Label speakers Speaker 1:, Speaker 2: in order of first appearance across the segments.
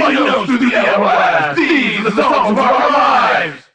Speaker 1: Calling us to the everlast, these are the songs of our lives!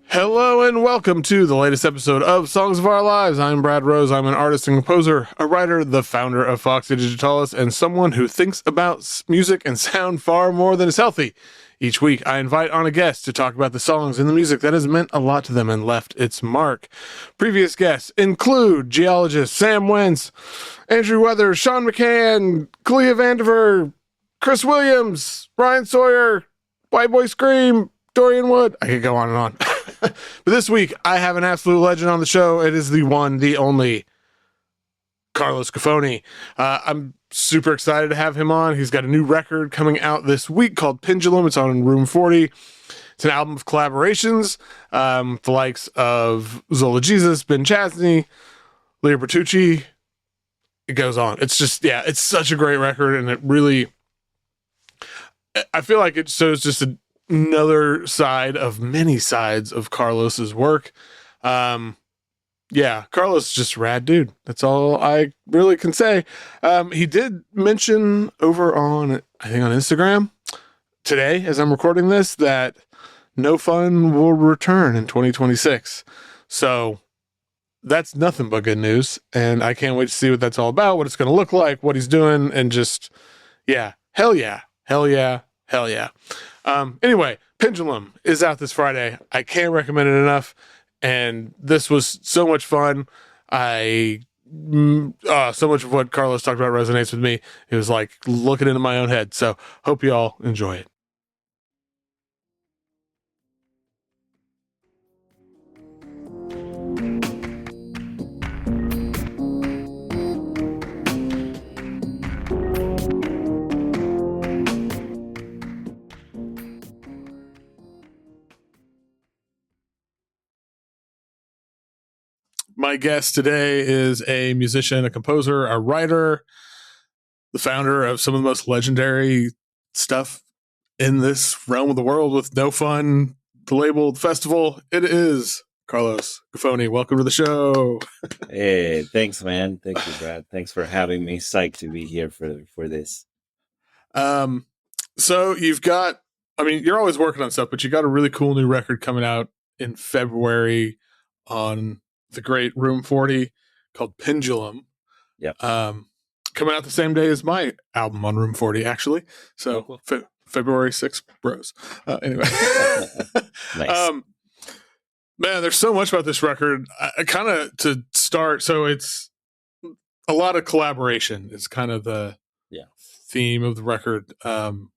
Speaker 2: Hello and welcome to the latest episode of Songs of Our Lives. I'm Brad Rose. I'm an artist and composer, a writer, the founder of Foxy, Digitalis, and someone who thinks about music and sound far more than is healthy. Each week, I invite on a guest to talk about the songs and the music that has meant a lot to them and left its mark. Previous guests include geologist Sam Wentz, Andrew Weathers, Sean McCann, Clea Vandiver, Chris Williams, Ryan Sawyer, White Boy Scream, Dorian Wood. I could go on and on. But this week, I have an absolute legend on the show. It is the one, the only Carlos Giffoni. I'm super excited to have him on. He's got a new record coming out this week called Pendulum. It's on Room 40. It's an album of collaborations, the likes of Zola Jesus, Chasny, Lea Bertucci. It goes on. It's just, yeah, it's such a great record, and it really, I feel like it shows just another side of many sides of Carlos's work. Yeah, Carlos is just a rad dude. That's all I really can say. He did mention over on, I think on Instagram today, as I'm recording this, that No Fun will return in 2026. So that's nothing but good news. And I can't wait to see what that's all about, what it's going to look like, what he's doing, and just, yeah, hell yeah, hell yeah, hell yeah. Anyway, Pendulum is out this Friday. I can't recommend it enough. And this was so much fun. So much of what Carlos talked about resonates with me. It was like looking into my own head. So hope you all enjoy it. My guest today is a musician, a composer, a writer, the founder of some of the most legendary stuff in this realm of the world with No Fun, the label, the festival. It is Carlos Giffoni. Welcome to the show.
Speaker 3: Hey, thanks, man. Thank you, Brad. Thanks for having me. Psyched to be here for this.
Speaker 2: So you've got, I mean, you're always working on stuff, but you got a really cool new record coming out in February on the great Room 40 called Pendulum.
Speaker 3: Yep.
Speaker 2: Coming out the same day as my album on Room 40, actually. So cool. February 6th, bros. Anyway.
Speaker 3: Nice.
Speaker 2: Man, there's so much about this record. I kind of, to start, so it's a lot of collaboration. It's kind of the theme of the record.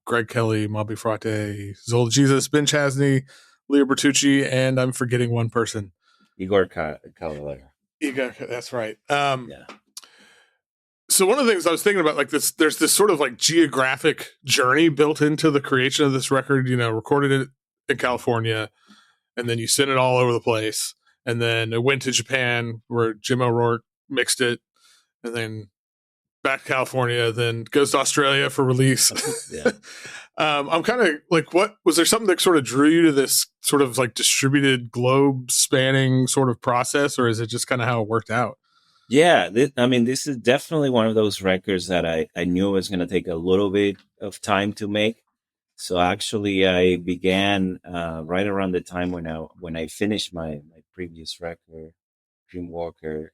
Speaker 2: Greg Kelley, Mabe Fratti, Zola Jesus, Chasny, Lea Bertucci, and I'm forgetting one person.
Speaker 3: Iggor Cavalera.
Speaker 2: That's right. So one of the things I was thinking about, like this, there's this sort of like geographic journey built into the creation of this record. You know, recorded it in California, and then you sent it all over the place, and then it went to Japan where Jim O'Rourke mixed it, and then back to California, then goes to Australia for release.
Speaker 3: Yeah.
Speaker 2: I'm kind of like, what was there something that sort of drew you to this sort of like distributed globe spanning sort of process, or is it just kind of how it worked out?
Speaker 3: Yeah, this is definitely one of those records that I knew was going to take a little bit of time to make. So actually, I began right around the time when I finished my previous record, Dreamwalker,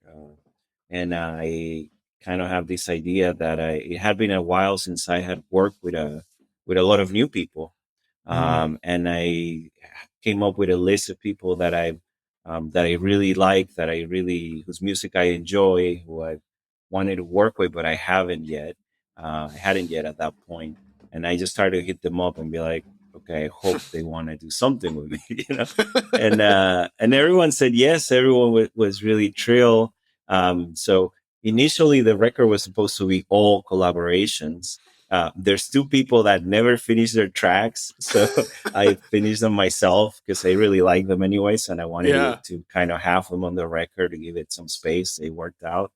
Speaker 3: and I kind of have this idea that it had been a while since I had worked with a lot of new people, and I came up with a list of people that I really like, whose music I enjoy, who I wanted to work with, but I hadn't yet at that point. And I just started to hit them up and be like, okay, I hope they want to do something with me, you know? And everyone said yes. Everyone was really thrilled. So initially the record was supposed to be all collaborations. There's two people that never finish their tracks, so I finished them myself because I really like them anyways, and I wanted to kind of have them on the record to give it some space. They worked out.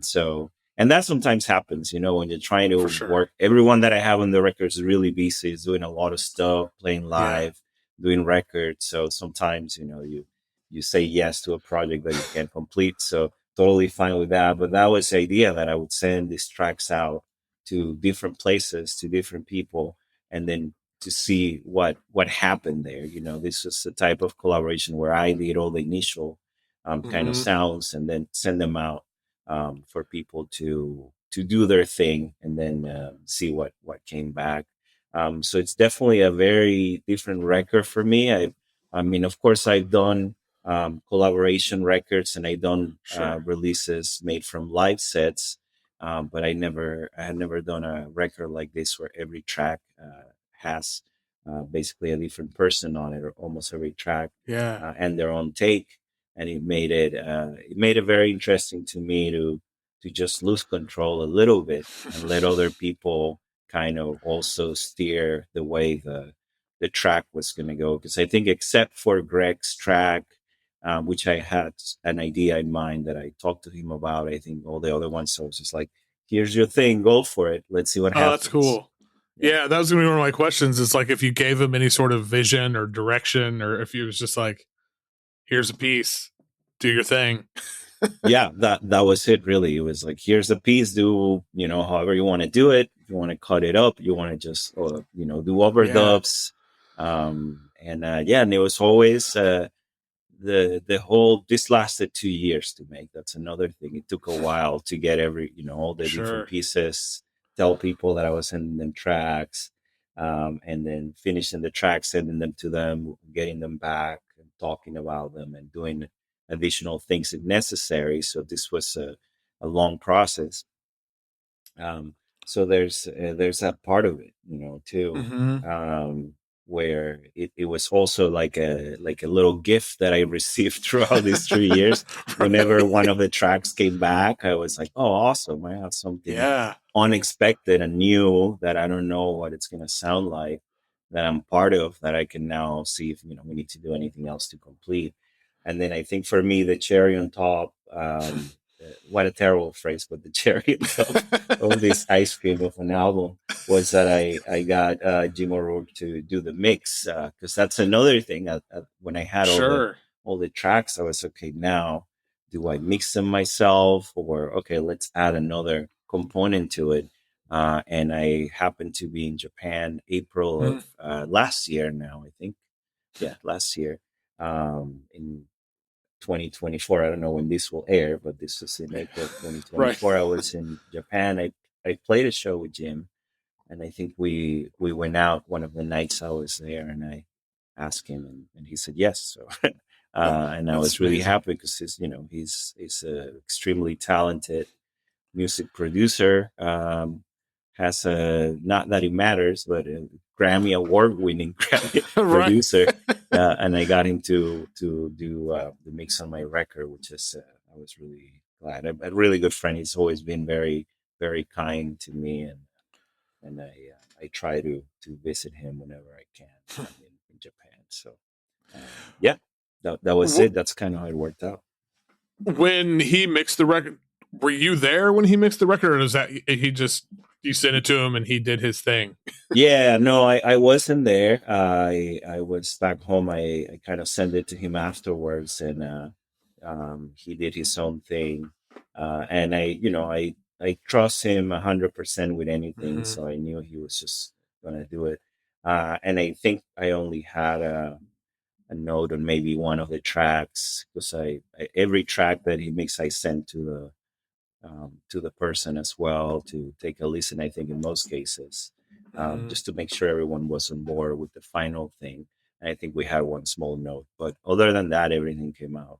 Speaker 3: So, and that sometimes happens, when you're trying to work. Everyone that I have on the record is really busy, is doing a lot of stuff, playing live, doing records. So sometimes, you say yes to a project that you can't complete. So totally fine with that. But that was the idea, that I would send these tracks out to different places, to different people, and then to see what happened there. This was the type of collaboration where I did all the initial kind of sounds, and then send them out for people to do their thing, and then see what came back. So it's definitely a very different record for me. I mean, of course, I've done collaboration records, and I've done releases made from live sets, but I had never done a record like this where every track has basically a different person on it, or almost every track, and their own take. And it made it very interesting to me to just lose control a little bit, and let other people kind of also steer the way the track was going to go. Because I think, except for Greg's track, which I had an idea in mind that I talked to him about, I think all the other ones, I was just like, here's your thing, go for it. Let's see what happens.
Speaker 2: That's cool. Yeah, that was going to be one of my questions. It's like, if you gave him any sort of vision or direction, or if he was just like, here's a piece, do your thing.
Speaker 3: Yeah, that was it, really. It was like, here's a piece, do, however you want to do it. If you want to cut it up, you want to just, do overdubs. And it was always the whole, this lasted 2 years to make. That's another thing. It took a while to get all the different pieces, tell people that I was sending them tracks, and then finishing the tracks, sending them to them, getting them back, and talking about them, and doing additional things if necessary. So this was a long process. So there's that part of it, too, where it was also like a little gift that I received throughout these 3 years. Whenever one of the tracks came back, I was like, oh, awesome. I have something unexpected and new that I don't know what it's going to sound like, that I'm part of, that I can now see if, we need to do anything else to complete. And then I think for me, the cherry on top, what a terrible phrase, but the cherry on top of this ice cream of an album was that I got Jim O'Rourke to do the mix, because that's another thing. When I had all the tracks, I was, okay, now do I mix them myself, or okay, let's add another component to it. And I happened to be in Japan April of last year now, I think. Yeah, last year. In 2024, I don't know when this will air, but this was in April 2024. I was in Japan. I played a show with Jim, and I think we went out one of the nights I was there, and I asked him, and he said yes. So, and I was really happy, because he's an extremely talented music producer. Has a, not that it matters, but a Grammy award-winning Grammy producer, and I got him to do the mix on my record, which is I was really glad. A really good friend. He's always been very, very kind to me, and I try to visit him whenever I can in Japan. So that was it. That's kind of how it worked out.
Speaker 2: When he mixed the record, were you there when he mixed the record, or is that you sent it to him and he did his thing?
Speaker 3: Yeah, no, I wasn't there. I was back home. I kind of sent it to him afterwards, and he did his own thing. And I trust him 100% with anything, so I knew he was just gonna do it. And I think I only had a note on maybe one of the tracks, because every track that he mixed, I sent to the person as well to take a listen. I think in most cases, just to make sure everyone was on board with the final thing. And I think we had one small note, but other than that, everything came out,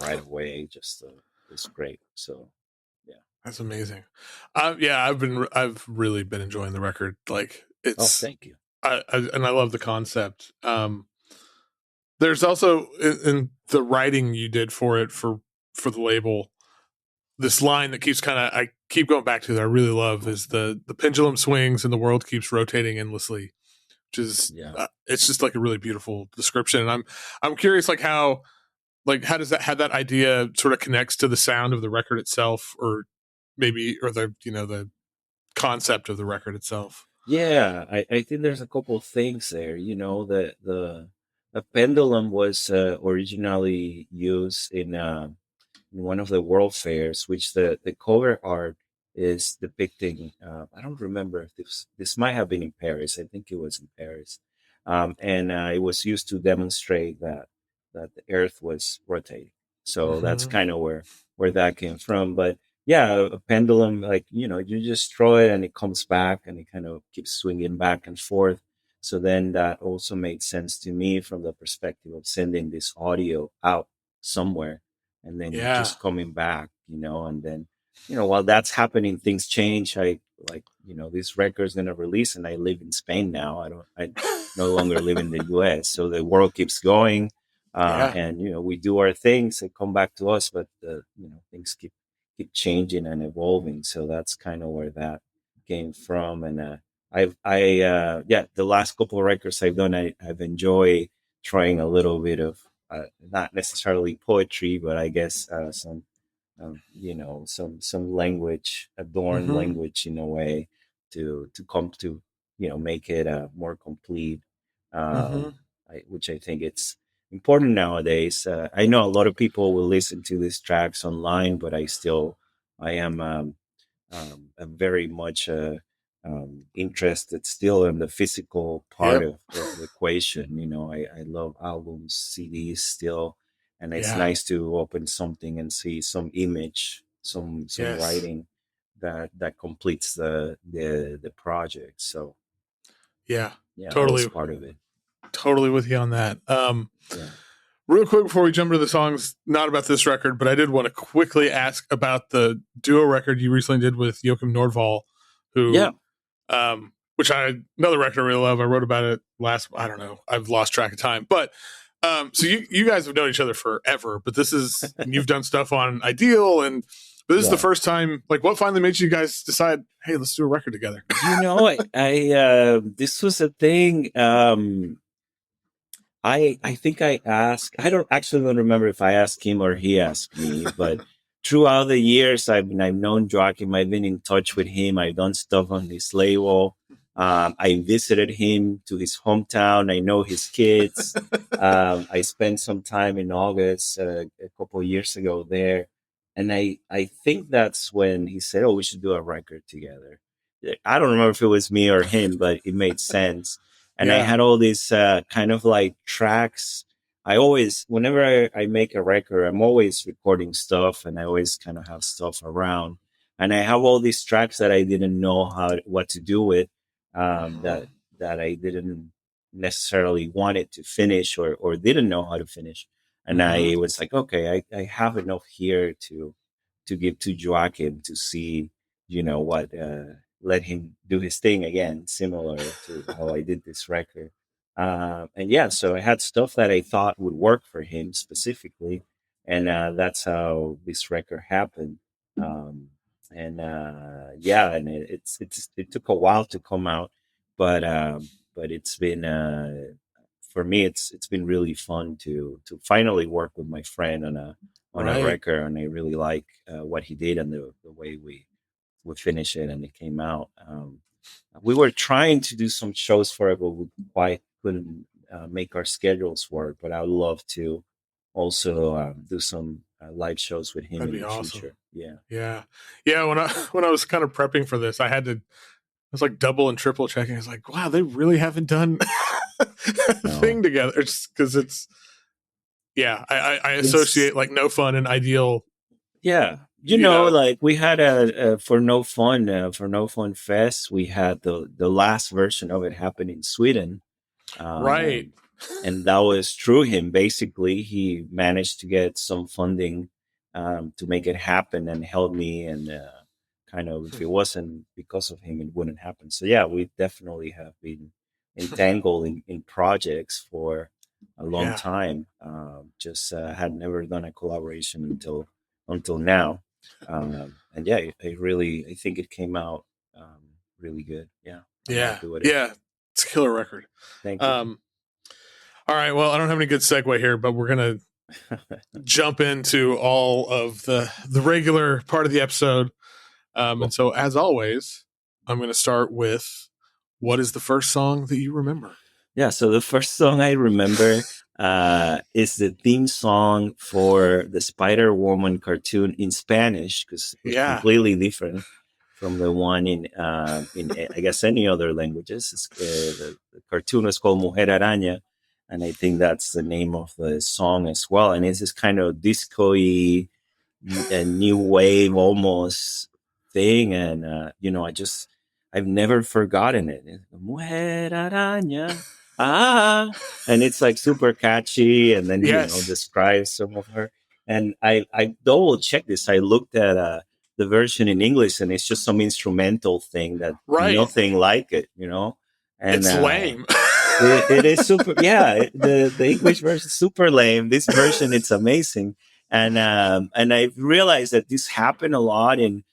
Speaker 3: right away. Just it's great. So, yeah,
Speaker 2: that's amazing. I've really been enjoying the record. Like, it's.
Speaker 3: Oh, thank you.
Speaker 2: And I love the concept. There's also in the writing you did for it for the label, this line that keeps kind of, keep going back to that I really love is the pendulum swings and the world keeps rotating endlessly, which is it's just like a really beautiful description. And I'm curious how does that idea sort of connects to the sound of the record itself, or maybe the concept of the record itself.
Speaker 3: Yeah, I think there's a couple of things there. The pendulum was originally used in one of the world fairs, which the cover art is depicting. I don't remember if this might have been in Paris. I think it was in Paris, and it was used to demonstrate that the Earth was rotating. So that's kind of where that came from. But yeah, a pendulum, like you just throw it and it comes back and it kind of keeps swinging back and forth. So then that also made sense to me from the perspective of sending this audio out somewhere and then just coming back, and then, while that's happening, things change. This record is going to release and I live in Spain now. I no longer live in the US. So the world keeps going. And, we do our things and come back to us, but, things keep changing and evolving. So that's kind of where that came from. And, the last couple of records I've done, I've enjoyed trying a little bit of, not necessarily poetry, but I guess some language, adorned language in a way to come to make it more complete, which I think it's important nowadays. I know a lot of people will listen to these tracks online, but I am I'm very much interested still in the physical part of the equation. I love albums, CDs still, and it's nice to open something and see some image, some writing that completes the project. So
Speaker 2: totally,
Speaker 3: that's part of it.
Speaker 2: Totally with you on that. Real quick before we jump into the songs, not about this record, but I did want to quickly ask about the duo record you recently did with Joachim Nordvall, which another record I really love. I wrote about it I don't know, I've lost track of time, but so you guys have known each other forever, but you've done stuff on Ideal, but this is the first time. Like, what finally made you guys decide, hey, let's do a record together?
Speaker 3: I this was a thing. I think I asked. I don't remember if I asked him or he asked me, but throughout the years I've known Joachim. I've been in touch with him. I've done stuff on his label. I visited him to his hometown. I know his kids. I spent some time in August a couple of years ago there. And I think that's when he said, oh, we should do a record together. I don't remember if it was me or him, but it made sense. And I had all these kind of like tracks. I always, whenever I make a record, I'm always recording stuff and I always kind of have stuff around. And I have all these tracks that I didn't know what to do with, that I didn't necessarily want it to finish or didn't know how to finish. And I was like, okay, I have enough here to give to Joachim to see, what, let him do his thing again, similar to how I did this record. So I had stuff that I thought would work for him specifically. And that's how this record happened. And it took a while to come out, but it's been, for me, it's been really fun to finally work with my friend on a record, and I really like what he did and the way we finished it and it came out. We were trying to do some shows for it, but we quite couldn't make our schedules work. But I would love to also do some live shows with him in the future.
Speaker 2: Yeah. When I was kind of prepping for this, I was like double and triple checking. I was like, wow, they really haven't done a thing together. It's because I associate like No Fun and Ideal.
Speaker 3: Yeah. Like we had for No Fun Fest, we had the last version of it happen in Sweden.
Speaker 2: Right.
Speaker 3: And that was through him. Basically, he managed to get some funding to make it happen and help me. And kind of, if it wasn't because of him, it wouldn't happen. So yeah, we definitely have been entangled in projects for a long time. Just had never done a collaboration until now. yeah, I think it came out really good. Yeah, I'm
Speaker 2: Yeah.
Speaker 3: happy with it.
Speaker 2: Yeah. It's a killer record.
Speaker 3: Thank you.
Speaker 2: All right. Well, I don't have any good segue here, but we're going to jump into all of the regular part of the episode. And so, as always, I'm going to start with, what is the first song that you remember?
Speaker 3: Yeah, so the first song I remember is the theme song for the Spider-Woman cartoon in Spanish, because it's completely different from the one in I guess any other languages. The cartoon is called Mujer, Araña, and I think that's the name of the song as well. And it's this kind of disco-y, new wave almost thing, and I've never forgotten it. Mujer, Araña. And it's like super catchy, and then describes some of her. And I double checked this. I looked at the version in English, and it's just some instrumental thing that nothing like it, And
Speaker 2: it's lame.
Speaker 3: it is super. Yeah, the English version is super lame. This version, it's amazing. And I realized that this happened a lot in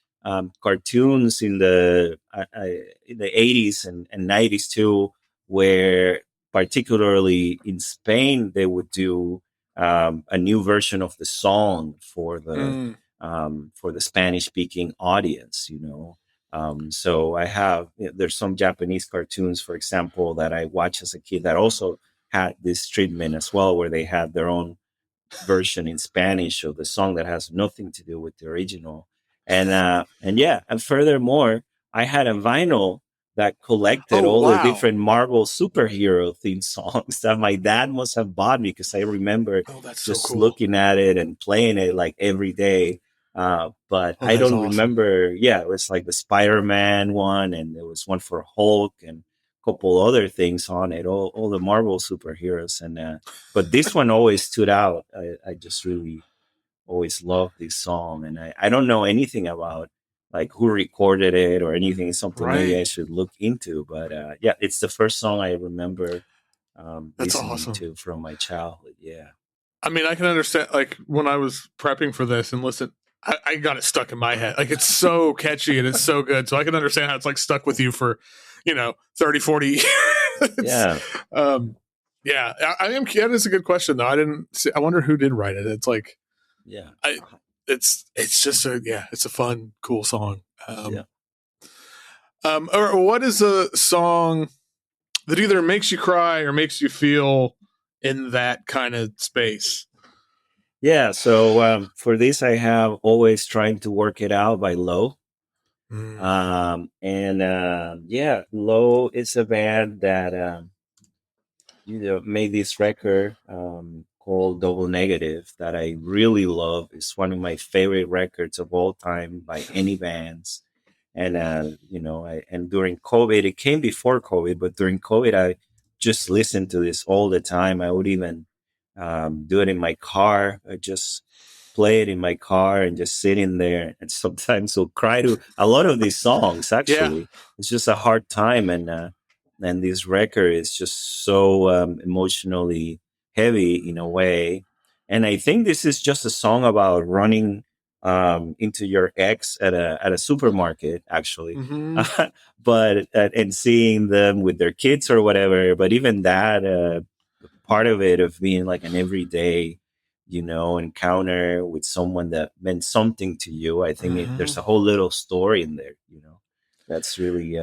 Speaker 3: cartoons in the 80s and 90s too, where particularly in Spain they would do a new version of the song for the Spanish speaking audience, so I have, there's some Japanese cartoons, for example, that I watched as a kid that also had this treatment as well, where they had their own version in Spanish of the song that has nothing to do with the original. And furthermore, I had a vinyl that collected all the different Marvel superhero theme songs that my dad must have bought me, because I remember just looking at it and playing it like every day. But I don't remember. Yeah, it was like the Spider-Man one, and there was one for Hulk and a couple other things on it, all the Marvel superheroes. And but this one always stood out. I just really always loved this song, and I don't know anything about like who recorded it or anything. It's something maybe I should look into. But yeah, it's the first song I remember listening to from my childhood. Yeah.
Speaker 2: I mean, I can understand, like, when I was prepping for this and listen, I got it stuck in my head. Like, it's so catchy and it's so good. So I can understand how it's like stuck with you for, 30, 40 years.
Speaker 3: Yeah.
Speaker 2: I am. That is a good question, though. I wonder who did write it. It's like, it's just it's a fun, cool song. Or what is a song that either makes you cry or makes you feel in that kind of space?
Speaker 3: Yeah, so for this, I have Always Trying to Work It Out by Low. Low is a band that made this record called Double Negative that I really love. It's one of my favorite records of all time by any bands. And and during COVID, it came before COVID, but during COVID, I just listened to this all the time. I would even do it in my car. I just play it in my car and just sit in there, and sometimes will cry to a lot of these songs. Actually, it's just a hard time, and this record is just so emotionally heavy in a way. And I think this is just a song about running into your ex at a supermarket, actually, but and seeing them with their kids or whatever. But even that part of it, of being like an everyday encounter with someone that meant something to you, I think there's a whole little story in there, that's really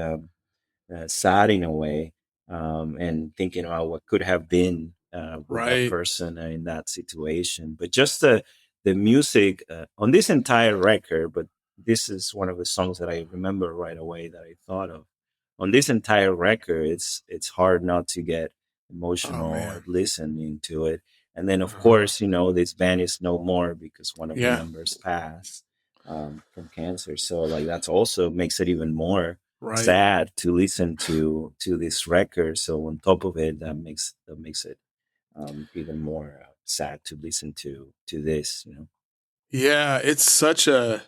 Speaker 3: sad in a way, and thinking about what could have been with that person in that situation. But just the music on this entire record, but this is one of the songs that I remember right away that I thought of. On this entire record, it's hard not to get emotional listening to it. And then, of course, this band is no more because one of the members passed from cancer. So, like, that's also makes it even more sad to listen to this record. So, on top of it, that makes it even more sad to listen to this.
Speaker 2: Yeah, it's such a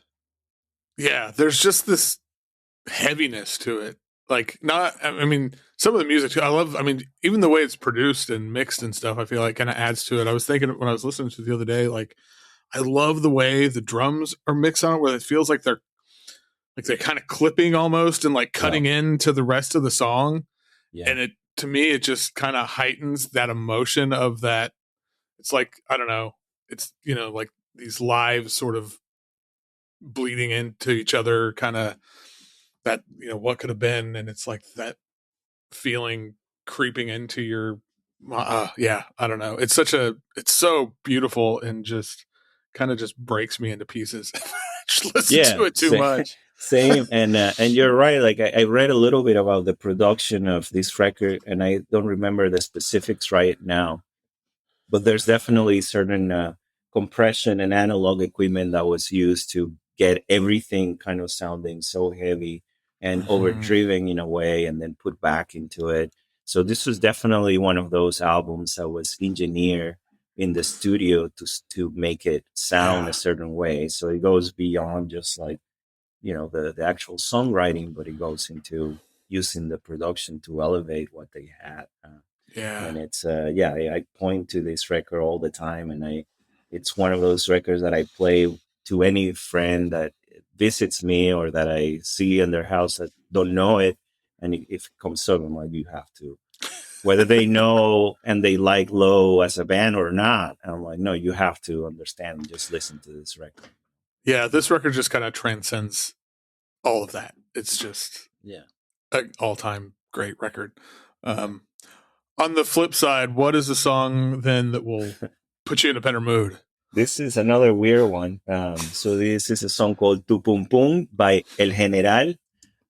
Speaker 2: there's just this heaviness to it. Like, some of the music I love. I mean, even the way it's produced and mixed and stuff, I feel like kind of adds to it. I was thinking when I was listening to it the other day, like, I love the way the drums are mixed on it, where it feels like they're like they're kind of clipping almost and like cutting into the rest of the song.
Speaker 3: Yeah.
Speaker 2: And it, to me, it just kind of heightens that emotion of that. It's like, I don't know, it's, you know, like these lives sort of bleeding into each other, kind of that, you know, what could have been. And it's like that feeling creeping into your, yeah, I don't know. It's so beautiful and just kind of just breaks me into pieces. Just listen to it too much.
Speaker 3: Same. And you're right. Like I read a little bit about the production of this record, and I don't remember the specifics right now, but there's definitely certain compression and analog equipment that was used to get everything kind of sounding so heavy and overdriven in a way, and then put back into it. So this was definitely one of those albums that was engineered in the studio to make it sound a certain way. So it goes beyond just like, you know, the actual songwriting, but it goes into using the production to elevate what they had. And it's I point to this record all the time, and it's one of those records that I play to any friend that visits me or that I see in their house that don't know it. And if it comes up, I'm like, you have to, whether they know and they like Low as a band or not. I'm like, no, you have to understand and just listen to this record.
Speaker 2: Yeah, this record just kind of transcends all of that. It's just an all-time great record. On the flip side, what is the song then that will put you in a better mood?
Speaker 3: This is another weird one. So this is a song called Tu Pum Pum by El General.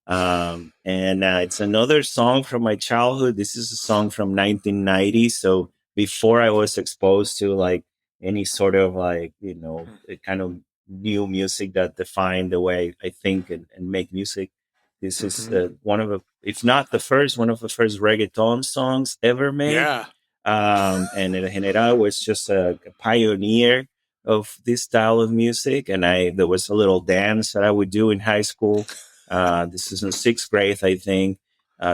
Speaker 3: And it's another song from my childhood. This is a song from 1990. So before I was exposed to like any sort of like, you know, kind of new music that defined the way I think and make music. This is one of the, if not the first, one of the first reggaeton songs ever made.
Speaker 2: Yeah.
Speaker 3: And El General was just a pioneer of this style of music. And there was a little dance that I would do in high school. This is in sixth grade, I think.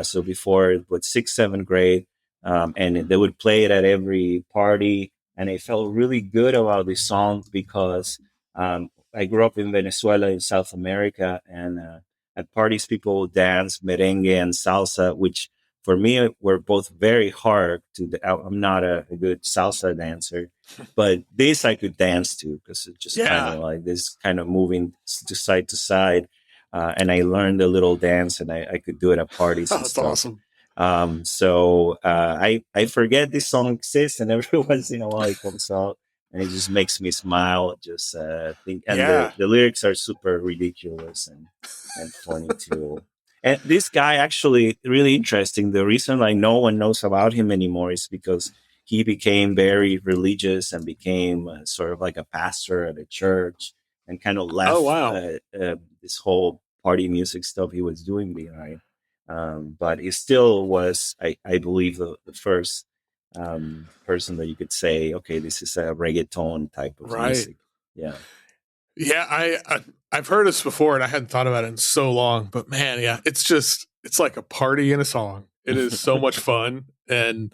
Speaker 3: So before, but sixth, seventh grade. And they would play it at every party. And I felt really good about this song because I grew up in Venezuela in South America. And at parties, people would dance merengue and salsa, which for me were both very hard to. I'm not a good salsa dancer, but this I could dance to because it's just kind of like this kind of moving to side. And I learned a little dance, and I could do it at parties. And
Speaker 2: That's
Speaker 3: stuff.
Speaker 2: awesome.
Speaker 3: So I forget this song exists, and every once in a while it comes out, and it just makes me smile. Just think, and the lyrics are super ridiculous and funny too. And this guy actually really interesting. The reason like no one knows about him anymore is because he became very religious and became sort of like a pastor at a church, and kind of left this whole party music stuff he was doing behind. But he still was, I believe, the first person that you could say, okay, this is a reggaeton type of music. Yeah.
Speaker 2: Yeah, I've heard this before, and I hadn't thought about it in so long. But man, yeah, it's like a party in a song. It is so much fun, and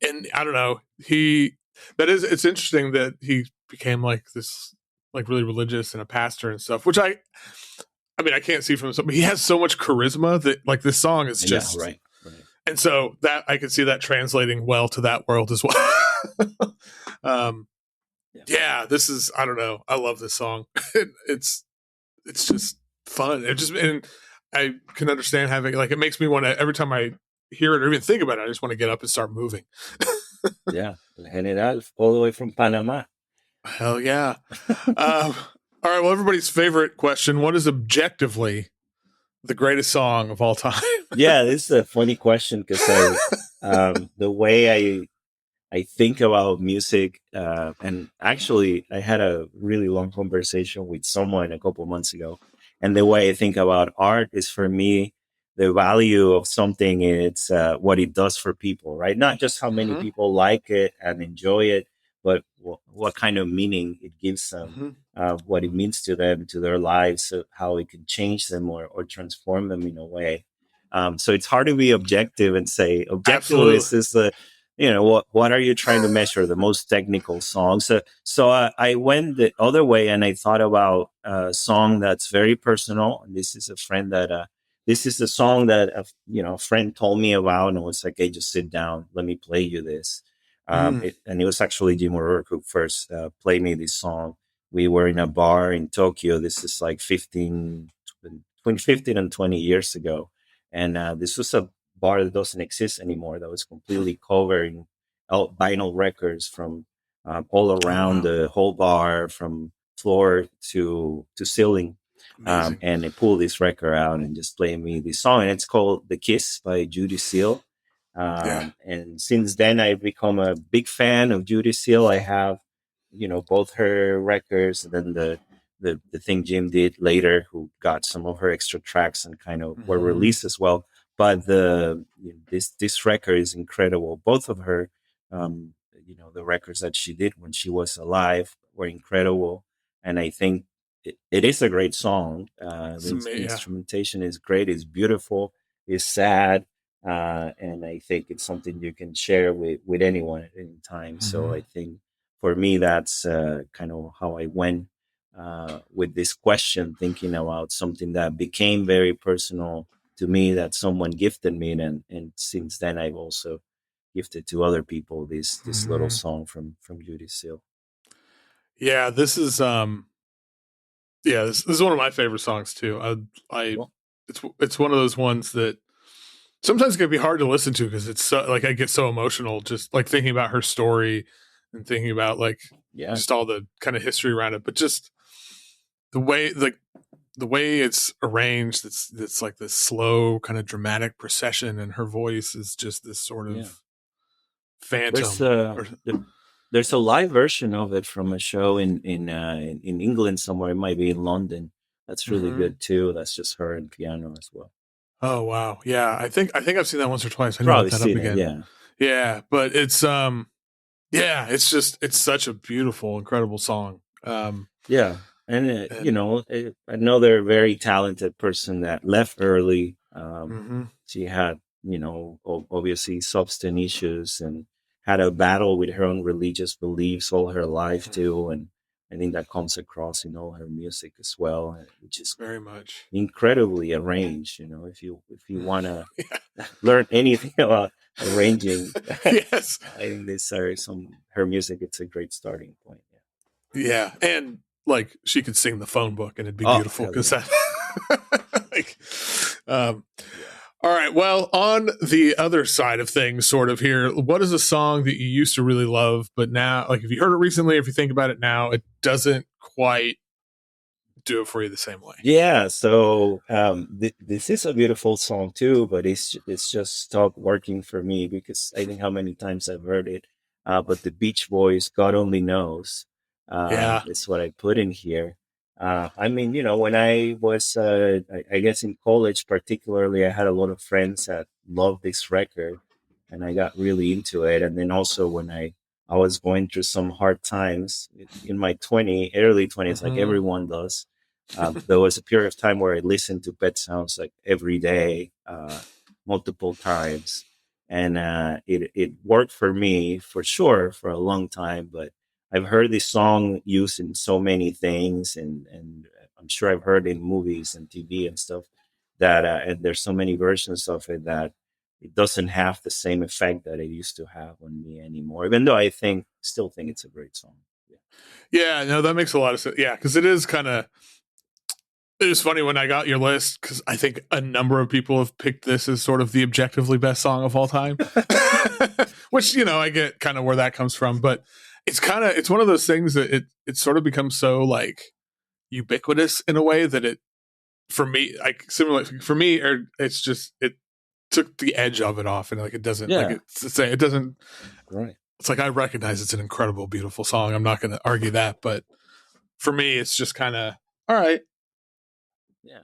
Speaker 2: I don't know. It's interesting that he became like this, like really religious and a pastor and stuff. Which I mean, I can't see from him, but he has so much charisma that like this song is just
Speaker 3: right.
Speaker 2: And so that I could see that translating well to that world as well. This is, I don't know. I love this song. It's just fun. And I can understand having, like, it makes me want to, every time I hear it or even think about it, I just want to get up and start moving.
Speaker 3: Yeah. El General, all the way from Panama.
Speaker 2: Hell yeah. All right. Well, everybody's favorite question. What is objectively the greatest song of all time?
Speaker 3: Yeah, this is a funny question because the way I think about music, and actually I had a really long conversation with someone a couple of months ago, and the way I think about art is, for me, the value of something, it's what it does for people, right? Not just how many people like it and enjoy it, but what kind of meaning it gives them, what it means to them, to their lives, how it can change them or transform them in a way. So it's hard to be objective and say objective is what are you trying to measure? The most technical song. So I went the other way, and I thought about a song that's very personal. And this is a friend that this is the song that a friend told me about, and it was like, "Hey, just sit down, let me play you this." And it was actually Jim O'Rourke who first played me this song. We were in a bar in Tokyo. This is like between 15 and 20 years ago. And this was a bar that doesn't exist anymore, that was completely covering vinyl records from all around the whole bar, from floor to ceiling. And they pulled this record out and just played me this song. And it's called The Kiss by Judee Sill. And since then, I've become a big fan of Judee Sill. I have, both her records, and then the thing Jim did later, who got some of her extra tracks and kind of were released as well. But this record is incredible. Both of her, the records that she did when she was alive were incredible. And I think it is a great song. The instrumentation is great. It's beautiful. It's sad. And I think it's something you can share with anyone at any time. So I think for me, that's kind of how I went with this question, thinking about something that became very personal to me, that someone gifted me. And since then, I've also gifted to other people this little song from Judee Sill.
Speaker 2: Yeah, this is this is one of my favorite songs too. It's one of those ones that sometimes it can be hard to listen to, because it's so, like, I get so emotional just like thinking about her story and thinking about just all the kind of history around it, but just the way it's arranged, it's like this slow kind of dramatic procession, and her voice is just this sort of phantom.
Speaker 3: There's a live version of it from a show in England somewhere. It might be in London. That's really good too. That's just her and piano as well.
Speaker 2: Oh wow, yeah. I think I've seen that once or twice. I
Speaker 3: Probably
Speaker 2: look that
Speaker 3: seen
Speaker 2: up again.
Speaker 3: it,
Speaker 2: yeah. But it's it's such a beautiful, incredible song.
Speaker 3: And another very talented person that left early. She had obviously substance issues and had a battle with her own religious beliefs all her life too, and I think that comes across in all her music as well, which is
Speaker 2: very much
Speaker 3: incredibly arranged. If you want to learn anything about arranging,
Speaker 2: yes,
Speaker 3: I think these are her music. It's a great starting point.
Speaker 2: Yeah, and like she could sing the phone book and it'd be beautiful, because all right. Well, on the other side of things, sort of here, what is a song that you used to really love, but now, like, if you heard it recently, if you think about it now, it doesn't quite do it for you the same way?
Speaker 3: Yeah. So this is a beautiful song too, but it's just stopped working for me, because I think how many times I've heard it. But the Beach Boys, God Only Knows, is what I put in here. I mean, when I was, I guess in college particularly, I had a lot of friends that loved this record, and I got really into it. And then also when I was going through some hard times in my early 20s, like everyone does, there was a period of time where I listened to Pet Sounds like every day, multiple times. And it worked for me for sure for a long time, but I've heard this song used in so many things, and I'm sure I've heard in movies and TV and stuff that, and there's so many versions of it that it doesn't have the same effect that it used to have on me anymore, even though I still think it's a great song.
Speaker 2: Yeah, no, that makes a lot of sense. Yeah, because it was funny when I got your list, because I think a number of people have picked this as sort of the objectively best song of all time, which, I get kind of where that comes from, but it's one of those things that it sort of becomes so like ubiquitous in a way that it, for me, like similar for me, or it's just, it took the edge of it off, and like it doesn't, it doesn't,
Speaker 3: right.
Speaker 2: It's like, I recognize it's an incredible, beautiful song. I'm not going to argue that, but for me, it's just kind of, all right.
Speaker 3: Yeah.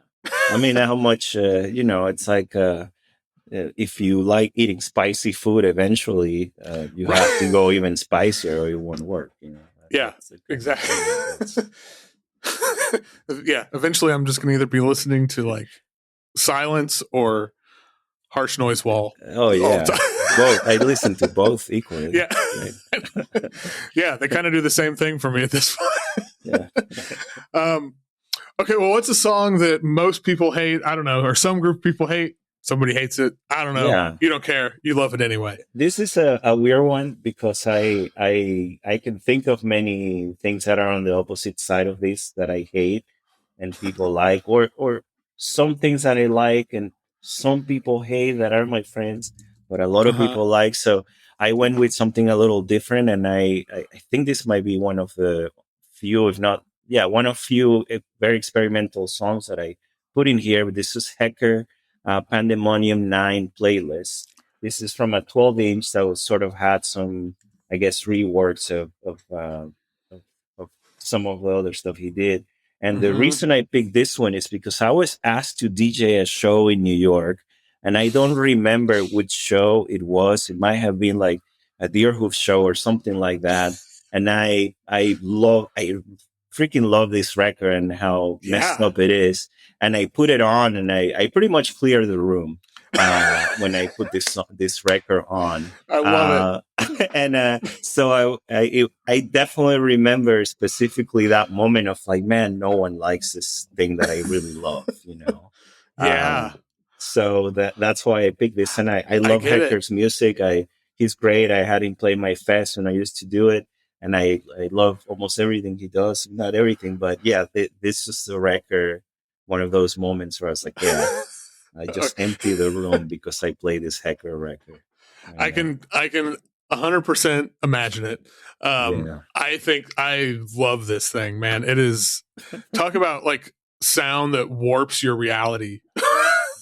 Speaker 3: I mean, how much, it's like, if you like eating spicy food, eventually you have to go even spicier or it won't work.
Speaker 2: Yeah, exactly. Yeah, eventually I'm just going to either be listening to like Silence or Harsh Noise Wall.
Speaker 3: Oh yeah, both. I listen to both equally.
Speaker 2: Yeah.
Speaker 3: Right?
Speaker 2: Yeah, they kind of do the same thing for me at this point.
Speaker 3: Yeah.
Speaker 2: Okay, well, what's a song that most people hate? I don't know, or some group of people hate. Somebody hates it. I don't know.
Speaker 3: Yeah.
Speaker 2: You don't care. You love it anyway.
Speaker 3: This is a weird one because I can think of many things that are on the opposite side of this that I hate and people like, or some things that I like and some people hate that are my friends, but a lot of people like. So I went with something a little different, and I think this might be one of the few, if not, one of few very experimental songs that I put in here. But this is Hecker Pandemonium 9 playlist. This is from a 12-inch that was sort of had some, I guess, reworks of some of the other stuff he did. And the reason I picked this one is because I was asked to DJ a show in New York, and I don't remember which show it was. It might have been like a Deerhoof show or something like that. And I freaking love this record and how messed up it is. And I put it on, and I pretty much clear the room when I put this record on.
Speaker 2: I love
Speaker 3: it. And so I definitely remember specifically that moment of like, man, no one likes this thing that I really love, you know?
Speaker 2: Yeah.
Speaker 3: So that's why I picked this. And I love Hector's music. He's great. I had him play my fest when I used to do it. And I love almost everything he does. Not everything, but yeah, this is the record. One of those moments where I was like, yeah, I just empty the room because I play this Hecker record.
Speaker 2: I can 100% imagine it. I think I love this thing, man. It is, talk about like sound that warps your reality.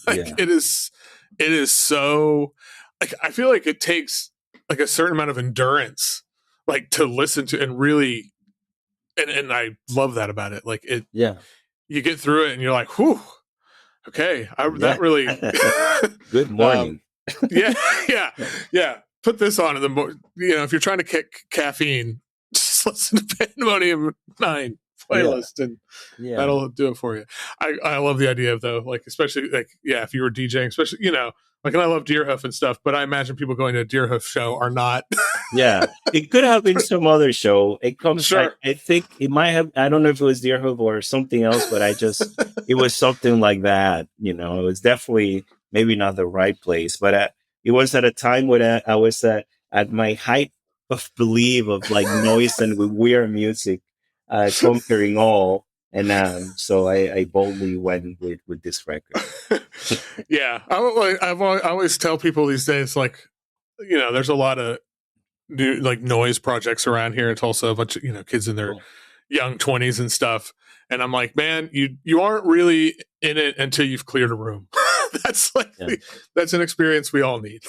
Speaker 2: It is so, like, I feel like it takes like a certain amount of endurance, like, to listen to and really, and I love that about it. Like it, you get through it and you're like, whew, okay. That really,
Speaker 3: good morning.
Speaker 2: Yeah. Put this on in the if you're trying to kick caffeine, just listen to Pandemonium 9 playlist and that'll do it for you. I love the idea of, though, like, especially like, if you were DJing, especially, like, and I love Deerhoof and stuff, but I imagine people going to a Deerhoof show are not.
Speaker 3: It could have been some other show. It comes, I think it might have, I don't know if it was Deerhoof or something else, but it was something like that. It was definitely maybe not the right place, but it was at a time when I was at my height of belief of like noise and weird music conquering all. And so I boldly went with this record.
Speaker 2: I always tell people these days, like, there's a lot of new like noise projects around here in Tulsa, a bunch of kids in their young 20s and stuff, and I'm like, man, you aren't really in it until you've cleared a room. That's like that's an experience we all need.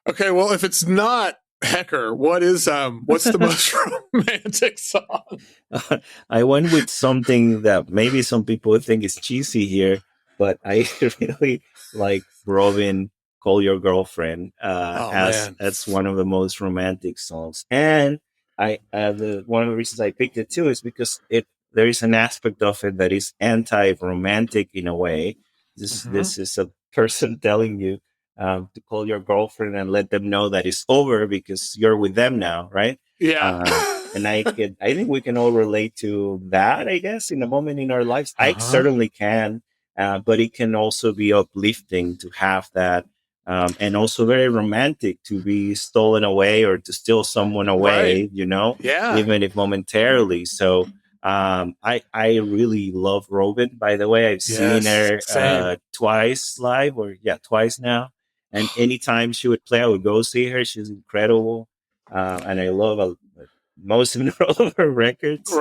Speaker 2: Okay, well, if it's not Hecker, what's the most romantic song?
Speaker 3: I went with something that maybe some people think is cheesy here, but I really like Robin, Call Your Girlfriend, as one of the most romantic songs. And one of the reasons I picked it too is because there is an aspect of it that is anti-romantic in a way. This is a person telling you to call your girlfriend and let them know that it's over because you're with them now, right? And I think we can all relate to that, I guess, in a moment in our lives. I certainly can, but it can also be uplifting to have that, and also very romantic to be stolen away or to steal someone away, even if momentarily. So I really love Robin, by the way. I've seen her twice live, twice now. And anytime she would play, I would go see her. She's incredible. And I love most of all of her records,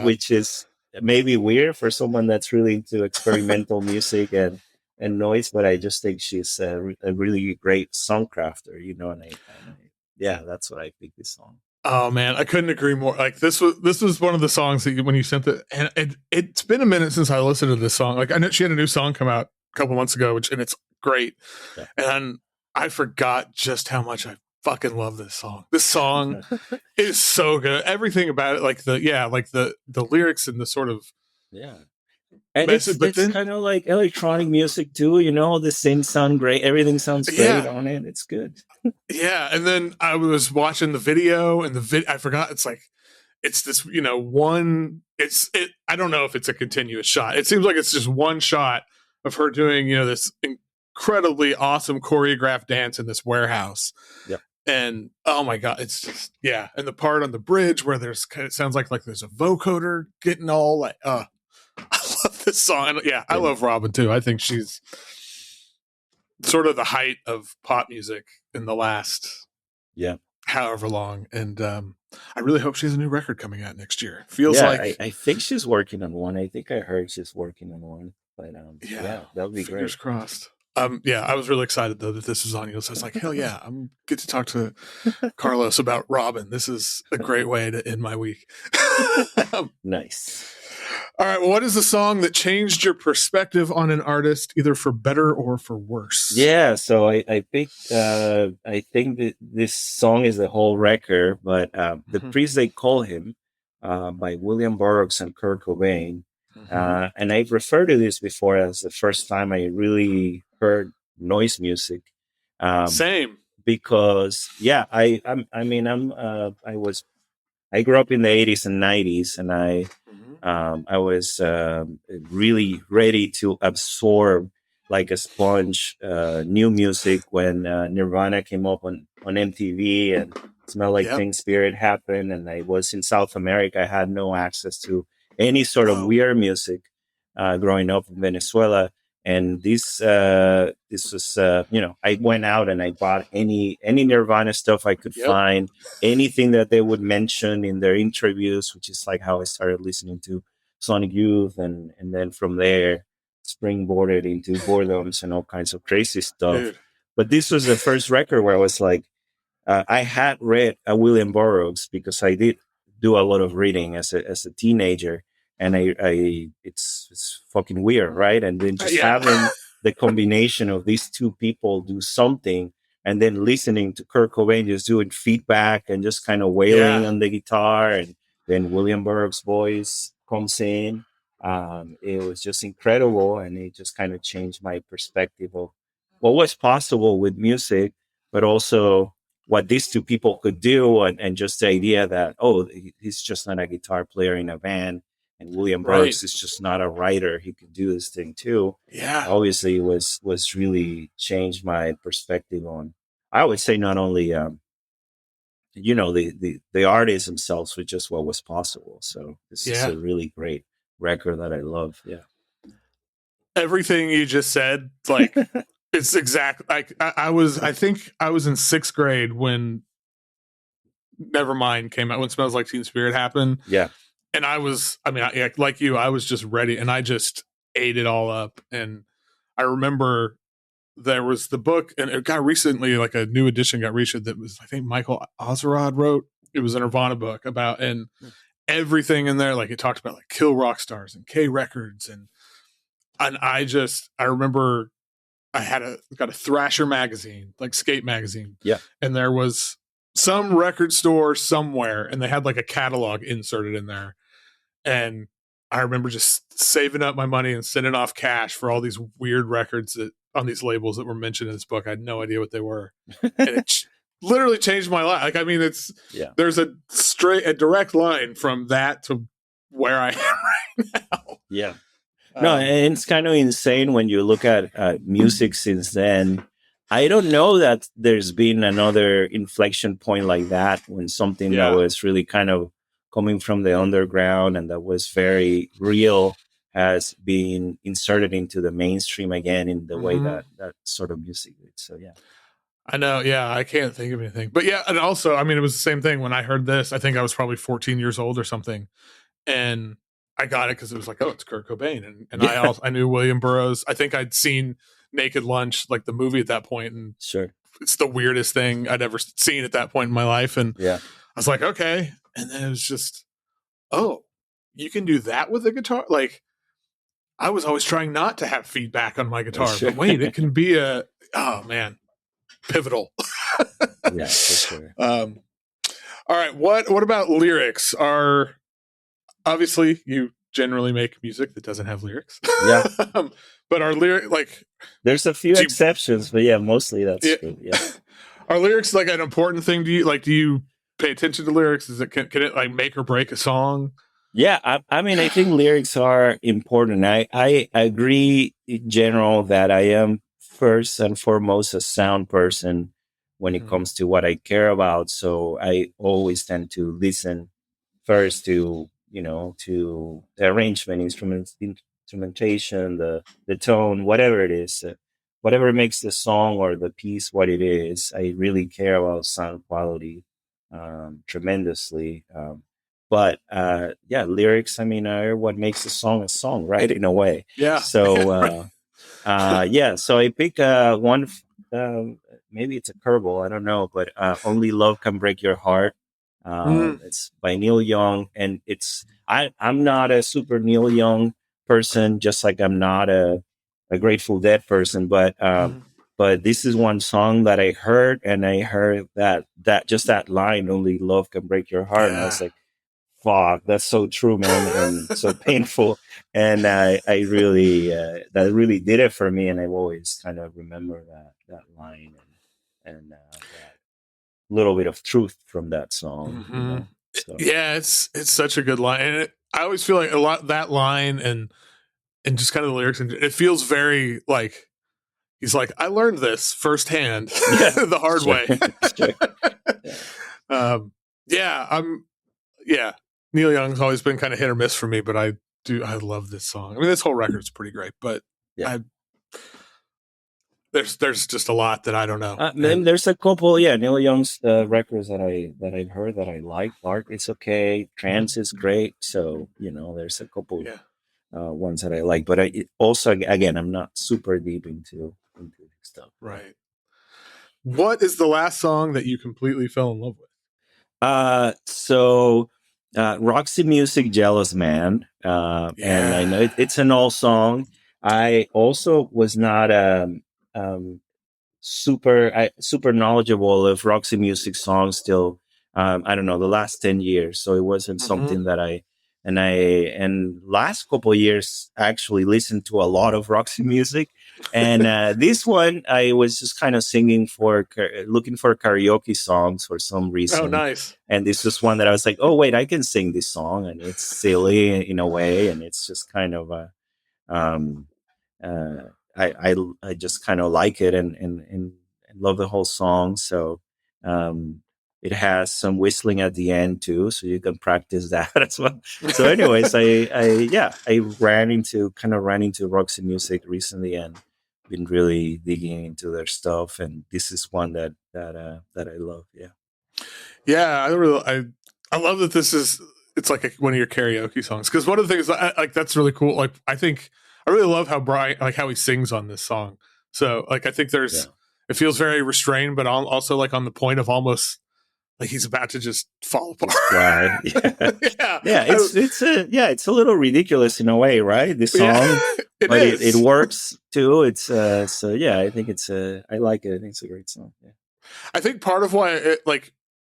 Speaker 3: which is maybe weird for someone that's really into experimental music and noise. But I just think she's a really great songcrafter, and that's what I picked this song.
Speaker 2: Oh man, I couldn't agree more. Like this was one of the songs that when you sent it, and it's been a minute since I listened to this song. Like I know she had a new song come out a couple months ago, and it's great. And I forgot just how much I fucking love this song. This song is so good. Everything about it, like the lyrics and the sort of
Speaker 3: And
Speaker 2: message, but
Speaker 3: it's
Speaker 2: then
Speaker 3: kind of like electronic music too, you know. The synths sound great, everything sounds great
Speaker 2: yeah,
Speaker 3: on it. It's good.
Speaker 2: yeah. And then I was watching the video, and I forgot. It's like it's this, one. I don't know if it's a continuous shot. It seems like it's just one shot of her doing, this incredibly awesome choreographed dance in this warehouse.
Speaker 3: Yep.
Speaker 2: And oh my god, it's just and the part on the bridge where it sounds like there's a vocoder getting all like I love this song. And I love Robin too. I think she's sort of the height of pop music in the last however long. And I really hope she has a new record coming out next year. Feels like
Speaker 3: I think she's working on one. I think I heard she's working on one. But that would be
Speaker 2: fingers
Speaker 3: great.
Speaker 2: Crossed. I was really excited though that this was on you. So I was like, hell yeah, I'm get to talk to Carlos about Robin. This is a great way to end my week.
Speaker 3: Nice.
Speaker 2: All right. Well, what is the song that changed your perspective on an artist, either for better or for worse?
Speaker 3: Yeah. So I picked. I think that this song is the whole record, but the Priest They Call Him by William Burroughs and Kurt Cobain. And I've referred to this before as the first time I really heard noise music.
Speaker 2: Same.
Speaker 3: Because I grew up in the 80s and 90s, and I was really ready to absorb like a sponge new music when Nirvana came up on MTV and Smell Like Teen Spirit happened, and I was in South America. I had no access to any sort of weird music growing up in Venezuela. And this was, I went out and I bought any Nirvana stuff I could find, anything that they would mention in their interviews, which is like how I started listening to Sonic Youth. And then from there, springboarded into Boredoms and all kinds of crazy stuff. Dude. But this was the first record where I was like, I had read William Burroughs because I did do a lot of reading as a teenager. And it's fucking weird, right? And then just having the combination of these two people do something, and then listening to Kurt Cobain just doing feedback and just kind of wailing on the guitar, and then William Burroughs' voice comes in. It was just incredible, and it just kind of changed my perspective of what was possible with music, but also what these two people could do, and just the idea that, he's just not a guitar player in a band. And William Burroughs is just not a writer. He could do this thing too.
Speaker 2: Yeah.
Speaker 3: Obviously was really changed my perspective on, I would say, not only, the artists themselves, but just what was possible. So this is a really great record that I love. Yeah.
Speaker 2: Everything you just said, like, it's exact. Like I think I was in 6th grade when Nevermind came out, when Smells Like Teen Spirit happened.
Speaker 3: Yeah.
Speaker 2: And I was just ready, and I just ate it all up. And I remember there was the book, and it got recently, like a new edition got reissued that was, I think Michael Ozerod wrote. It was a Nirvana book about, and everything in there, like it talked about like Kill Rock Stars and K Records. And I remember I got a Thrasher magazine, like skate magazine.
Speaker 3: Yeah.
Speaker 2: And there was some record store somewhere, and they had like a catalog inserted in there. And I remember just saving up my money and sending off cash for all these weird records that on these labels that were mentioned in this book. I had no idea what they were. And it literally changed my life. Like, I mean, there's a direct line from that to where I am right now.
Speaker 3: Yeah. No, and it's kind of insane when you look at music since then. I don't know that there's been another inflection point like that, when something that was really kind of coming from the underground and that was very real has been inserted into the mainstream again in the way that sort of music did. So, yeah.
Speaker 2: I know. Yeah. I can't think of anything. But yeah. And also, I mean, it was the same thing when I heard this. I think I was probably 14 years old or something. And I got it because it was like, it's Kurt Cobain. And I knew William Burroughs. I think I'd seen Naked Lunch, like the movie at that point. And it's the weirdest thing I'd ever seen at that point in my life. And I was like, okay. And then it was just, you can do that with a guitar? Like, I was always trying not to have feedback on my guitar, but wait, it can be pivotal.
Speaker 3: Yeah, for sure.
Speaker 2: All right. What about lyrics? Obviously you generally make music that doesn't have lyrics.
Speaker 3: Yeah.
Speaker 2: But our lyric, like,
Speaker 3: there's a few exceptions, but yeah, mostly that's true. Yeah.
Speaker 2: Are lyrics like an important thing to you? Like, do you pay attention to lyrics? Can it like make or break a song?
Speaker 3: Yeah, I mean, I think lyrics are important. I agree in general that I am first and foremost a sound person when it comes to what I care about. So I always tend to listen first to, to the arrangement, instrumentation, the tone, whatever it is, whatever makes the song or the piece what it is. I really care about sound quality tremendously. But lyrics, I mean, are what makes a song, right? In a way.
Speaker 2: Yeah.
Speaker 3: So, so I pick one, maybe it's a curveball, I don't know, but Only Love Can Break Your Heart. It's by Neil Young, and I'm not a super Neil Young person, just like I'm not a Grateful Dead person, but this is one song that I heard, and I heard that just that line, "Only love can break your heart," and I was like, "Fuck, that's so true, man," and so painful. And I really that really did it for me, and I've always kind of remember that line and that little bit of truth from that song. So.
Speaker 2: Yeah, it's such a good line, and I always feel like a lot that line and just kind of the lyrics, and it feels very like he's like, I learned this firsthand, the hard way. Neil Young's always been kind of hit or miss for me, but I love this song. I mean, this whole record's pretty great, but there's just a lot that I don't know.
Speaker 3: There's a couple, Neil Young's records that I've heard that I like. Lark is okay, Trance is great. So there's a couple ones that I like, but also again, I'm not super deep into stuff.
Speaker 2: Right. What is the last song that you completely fell in love with?
Speaker 3: Roxy Music, Jealous Man. And I know it's an old song. I also was not super knowledgeable of Roxy Music songs till I don't know, the last 10 years. So it wasn't something that and last couple of years actually listened to a lot of Roxy music. And this one I was just kind of looking for karaoke songs for some reason.
Speaker 2: Oh, nice.
Speaker 3: And this was one that I was like, oh wait, I can sing this song, and it's silly in a way, and it's just kind of I just kind of like it and love the whole song. So it has some whistling at the end too, so you can practice that as well. So anyways, I ran into Roxy Music recently and been really digging into their stuff, and this is one that I love.
Speaker 2: I love that it's like one of your karaoke songs, because one of the things like that's really cool. Like I really love how Brian, like how he sings on this song. So like I think it feels very restrained, but also like on the point of almost like he's about to just fall apart.
Speaker 3: Right. It's a little ridiculous in a way, right? This song, it works too. It's I think I like it. I think it's a great song. Yeah.
Speaker 2: I think part of why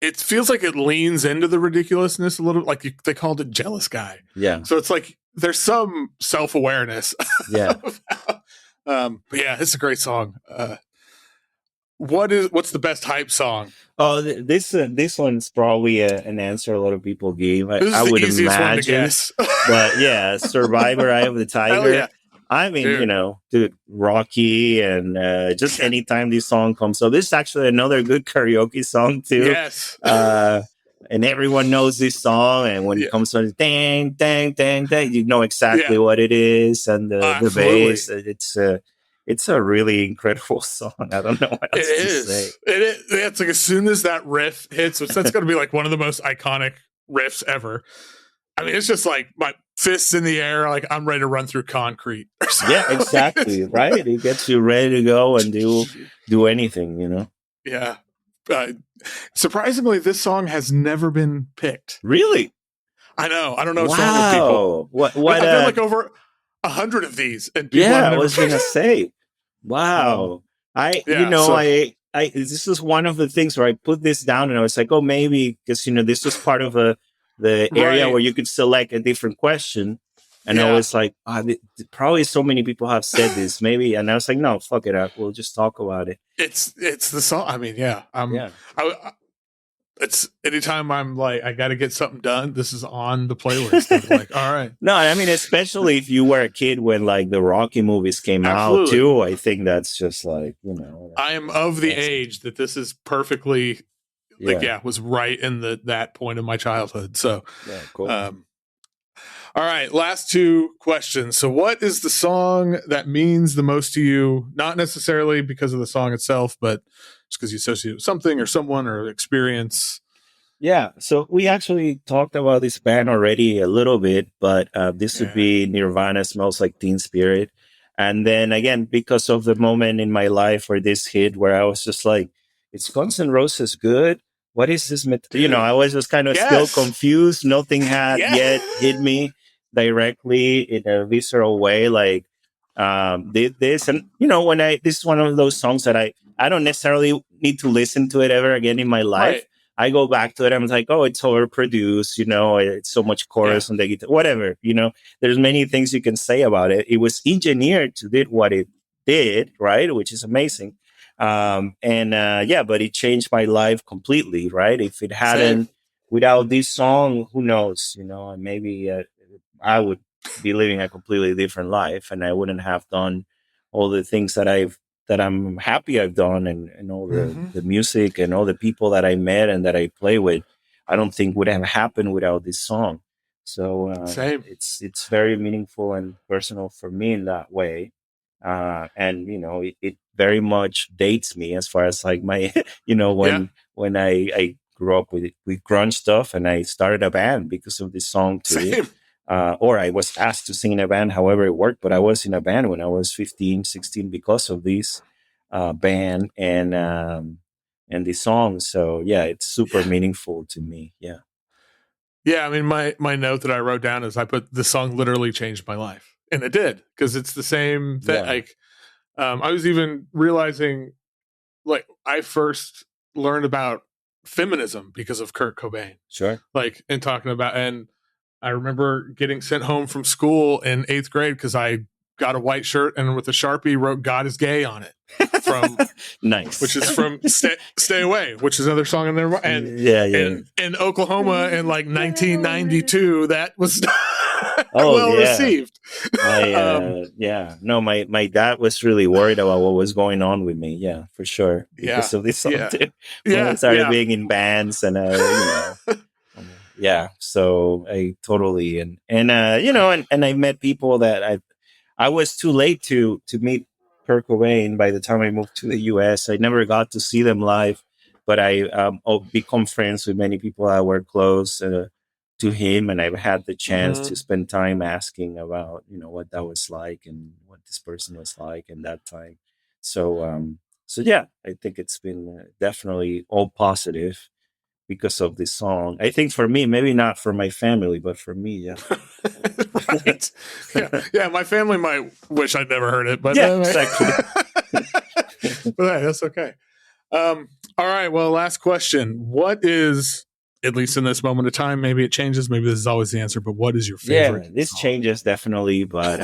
Speaker 2: it feels like it leans into the ridiculousness a little. Like they called it Jealous Guy.
Speaker 3: Yeah.
Speaker 2: So it's like there's some self-awareness.
Speaker 3: Yeah.
Speaker 2: But yeah, it's a great song. What's the best hype song?
Speaker 3: Oh, this one's probably an answer a lot of people gave. I would imagine, but yeah, Survivor, Eye of the Tiger.
Speaker 2: Yeah.
Speaker 3: I mean, dude, Rocky, and just anytime this song comes. So this is actually another good karaoke song too.
Speaker 2: Yes.
Speaker 3: And everyone knows this song, and when it comes to dang, dang, dang, dang, you know exactly what it is, and the bass. It's a really incredible song. I don't know what else to say.
Speaker 2: It is. It's like as soon as that riff hits, which that's going to be like one of the most iconic riffs ever. I mean, it's just like my fists in the air, like I'm ready to run through concrete.
Speaker 3: Yeah, exactly. Right. It gets you ready to go and do anything,
Speaker 2: Yeah. Surprisingly, this song has never been picked.
Speaker 3: Really?
Speaker 2: I know. I don't know what's wrong with people.
Speaker 3: What?
Speaker 2: I've done like over 100 of these, and people
Speaker 3: I was gonna say, wow. This is one of the things where I put this down, and I was like, oh, maybe because this was part of the area where you could select a different question, And I was like, probably so many people have said this, maybe. And I was like, no, fuck it up. We'll just talk about it.
Speaker 2: It's the song. I mean, yeah. It's anytime I'm like, I got to get something done, this is on the playlist. I'm like, all right.
Speaker 3: No, I mean, especially if you were a kid when like the Rocky movies came out too. I think that's just like, you know.
Speaker 2: I am of the age that this is perfectly, was right in that point of my childhood. So,
Speaker 3: yeah, cool.
Speaker 2: All right, last two questions. So what is the song that means the most to you? Not necessarily because of the song itself, but just because you associate it with something or someone or experience.
Speaker 3: Yeah, so we actually talked about this band already a little bit, but this would be Nirvana, Smells Like Teen Spirit. And then again, because of the moment in my life where this hit, where I was just like, is Guns N' Roses good? What is this? You know, I was just kind of still confused. Nothing had yet hit me directly in a visceral way. Like this, and you know, this is one of those songs that I don't necessarily need to listen to it ever again in my life.
Speaker 2: Right.
Speaker 3: I go back to it. I'm like, oh, it's overproduced. You know, it's so much chorus on the guitar, whatever. You know, there's many things you can say about it. It was engineered to do what it did, right? Which is amazing. But it changed my life completely, right? If it hadn't, without this song, who knows? You know, maybe I would be living a completely different life, and I wouldn't have done all the things that I'm happy I've done, and all the music and all the people that I met and that I play with. I don't think would have happened without this song. So it's very meaningful and personal for me in that way. And you know, it very much dates me as far as like my, you know, when I grew up with grunge stuff, and I started a band because of this song too. Or I was asked to sing in a band, however it worked, but I was in a band when I was 15, 16 because of this band and this song. So yeah, it's super meaningful to me. Yeah.
Speaker 2: Yeah, I mean, my note that I wrote down is I put the song literally changed my life, and it did, because it's the same thing.
Speaker 3: Yeah.
Speaker 2: Like, I was even realizing, like, I first learned about feminism because of Kurt Cobain.
Speaker 3: Sure.
Speaker 2: Like, and talking about, and I remember getting sent home from school in 8th grade because I got a white shirt and with a Sharpie wrote "God is gay" on it. From
Speaker 3: nice,
Speaker 2: which is from Stay Away, which is another song in there. And in Oklahoma in like 1992, that was received.
Speaker 3: No, my dad was really worried about what was going on with me. Yeah, for sure. Because of this song too. When I started being in bands and you know. Yeah, so I totally and you know, and I met people that I was too late to meet Kurt Cobain. By the time I moved to the US, I never got to see them live, but I become friends with many people that were close to him, and I've had the chance to spend time asking about, you know, what that was like and what this person was like in that time. So yeah, I think it's been definitely all positive because of this song. I think for me, maybe not for my family, but for me, yeah.
Speaker 2: Right. Yeah, my family might wish I'd never heard it, but
Speaker 3: exactly.
Speaker 2: But hey, that's okay. All right, well, last question. What is, at least in this moment of time, maybe it changes, maybe this is always the answer, but what is your favorite?
Speaker 3: Yeah, this changes definitely, but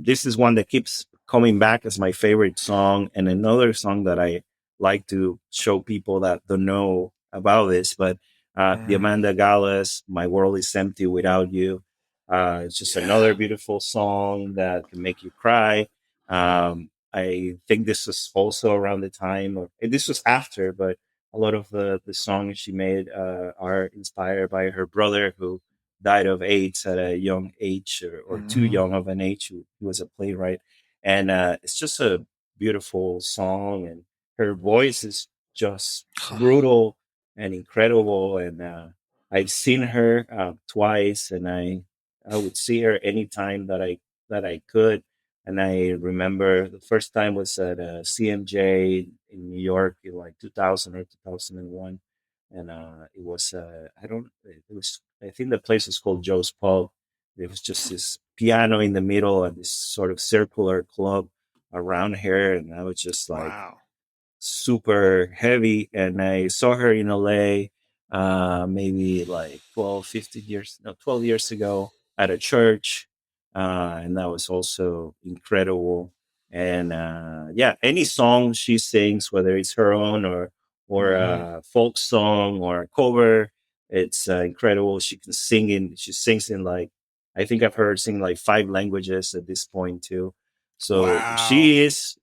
Speaker 3: this is one that keeps coming back as my favorite song, and another song that I like to show people that don't know about this, but Diamanda Galas, My World is Empty Without You. It's just another beautiful song that can make you cry. I think this was also around the time, or this was after, but a lot of the songs she made are inspired by her brother who died of AIDS at a young age, or too young of an age. He was a playwright. And it's just a beautiful song, and her voice is just brutal and incredible. And I've seen her twice, and I would see her anytime that I could. And I remember the first time was at CMJ in New York in like 2000 or 2001. And it was, I think the place was called Joe's Pub. It was just this piano in the middle and this sort of circular club around here. And I was just like, super heavy. And I saw her in LA maybe like 12 years ago at a church. and that was also incredible. And yeah, any song she sings, whether it's her own or a folk song or a cover, it's incredible. She sings in like, I think I've heard her sing like 5 languages at this point too. So this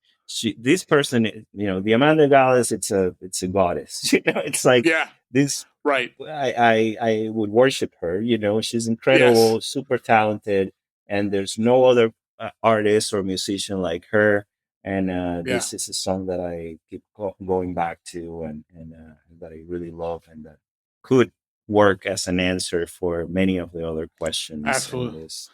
Speaker 3: person, Diamanda Galas, it's a goddess. It's like this.
Speaker 2: Right.
Speaker 3: I would worship her. She's incredible, super talented, and there's no other artist or musician like her. And this is a song that I keep going back to, and that I really love, and that could work as an answer for many of the other questions in this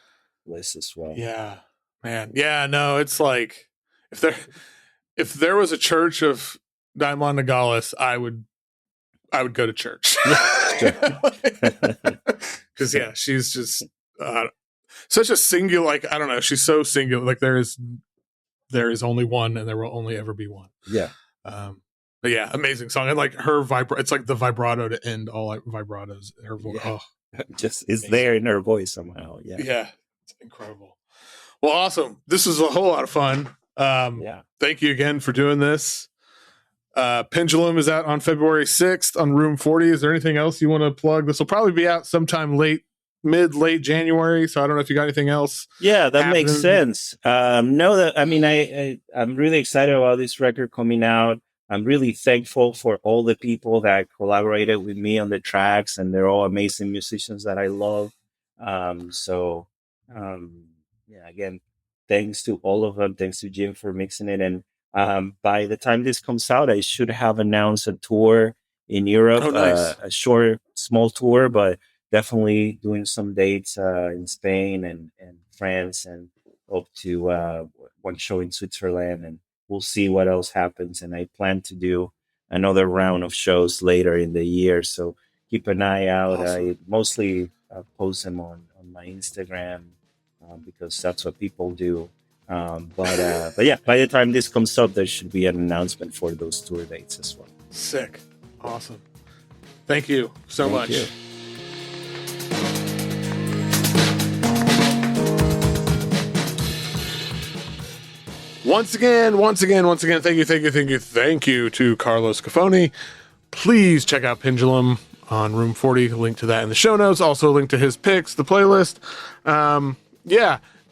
Speaker 3: list as well.
Speaker 2: Yeah, man. Yeah, no, it's like if there was a church of Diamanda Galas, I would go to church. Because she's just such a singular. Like, I don't know, she's so singular. Like there is only one, and there will only ever be one.
Speaker 3: Yeah.
Speaker 2: But yeah, amazing song, and like her it's like the vibrato to end all like vibratos. Her voice,
Speaker 3: just is there in her voice somehow.
Speaker 2: Yeah, it's incredible. Well, awesome. This was a whole lot of fun. Thank you again for doing this. Pendulum is out on February 6th on Room 40. Is there anything else you want to plug? This will probably be out sometime late January, so I don't know if you got anything else.
Speaker 3: Yeah, that makes sense. I'm really excited about this record coming out. I'm really thankful for all the people that collaborated with me on the tracks, and they're all amazing musicians that I love. Again, thanks to all of them. Thanks to Jim for mixing it. And by the time this comes out, I should have announced a tour in Europe, a short, small tour, but definitely doing some dates in Spain and France, and up to one show in Switzerland, and we'll see what else happens. And I plan to do another round of shows later in the year, so keep an eye out. Awesome. I mostly post them on my Instagram because that's what people do. But yeah, by the time this comes up, there should be an announcement for those tour dates as well.
Speaker 2: Sick. Awesome. Thank you so much.
Speaker 3: You.
Speaker 2: Once again, thank you to Carlos Giffoni. Please check out Pendulum on Room 40. Link to that in the show notes. Also link to his picks, the playlist.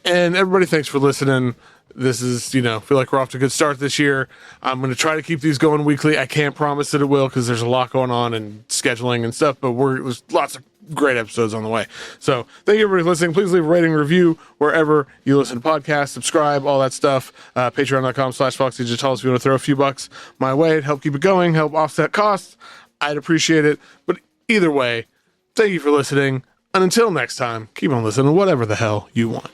Speaker 2: And everybody, thanks for listening. This is, feel like we're off to a good start this year. I'm going to try to keep these going weekly. I can't promise that it will because there's a lot going on and scheduling and stuff, but there's lots of great episodes on the way. So thank you everybody for listening. Please leave a rating, review wherever you listen to podcasts, subscribe, all that stuff. Patreon.com/Foxy Digitalis if you want to throw a few bucks my way to help keep it going, help offset costs. I'd appreciate it. But either way, thank you for listening. And until next time, keep on listening to whatever the hell you want.